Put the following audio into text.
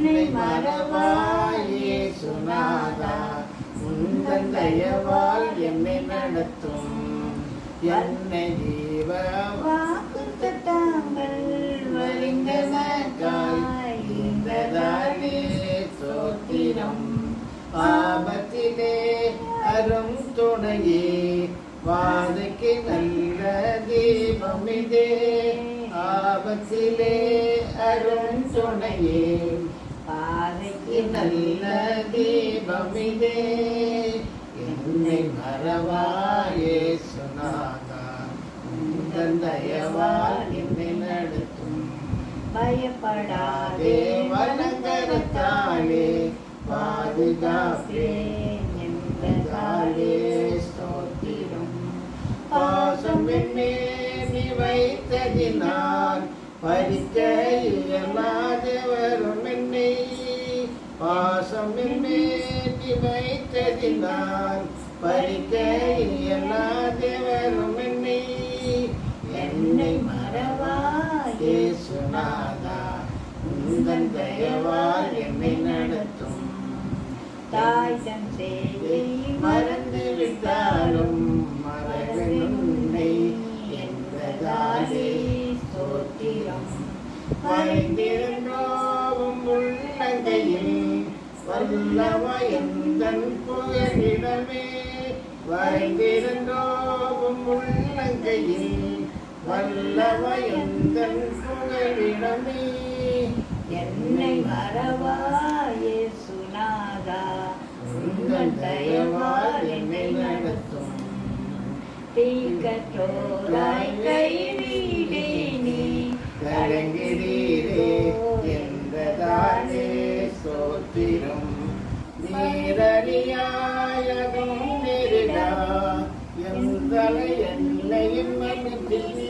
என்னை மறவாயே சுனாதா, உந்தன் தயவால் என்னை நடத்தும். என்னை ஜீவ வாக்குத்தத்தங்கள் வருந்தனக்காய் இந்ததாலே ஸ்தோத்திரம். ஆபத்திலே அரும் துணையே, வாதைக்கு நல்ல தீபமிதே. ஆபத்திலே அரும் துணையே, பாதைக்கு நல்ல தீபமிதே. என்னை மறவாயே சுனாதா, உந்தன் தயவால் என்னை நடத்தும். பயப்படாதே வலங்கரத்தாலே பாதுகாப்பேன் என்றதாலே ஸ்தோத்திரம். பாசம் என்னே நீ வைத்ததினால் பறிக்க இயலாது வரும் என்னை. பாசம் என்னே நீ வைத்ததினால் பறிக்க இயலாது வரும் என்னை. என்னை மறவாயே சுனாதா, உந்தன் தயவால் என்னை நடத்தும். தாய் தன் செய்தி மறந்து விட்டாலும் மறவன் உன்னை என்றதாலே ஸ்தோத்திரம். மறைந்திருந்தோவும் உள்ளங்கையில் வல்லவயந்தன் புகழிடமே. வரைந்திருந்தோவும் உள்ளங்கையில் வல்லவயந்தன் புகழிடமே. என்னை மறவாயே சுனாதா, உந்தன் தயவால் என்னை நடத்தும். தீக்கற்றோராய் கைவிடே நீ கலங்கிடீரே என்றதாலே ஸ்தோத்திரம். நீரறியாயதும் நெருடா என் தலை என்னையும் மன்னித்தீர்.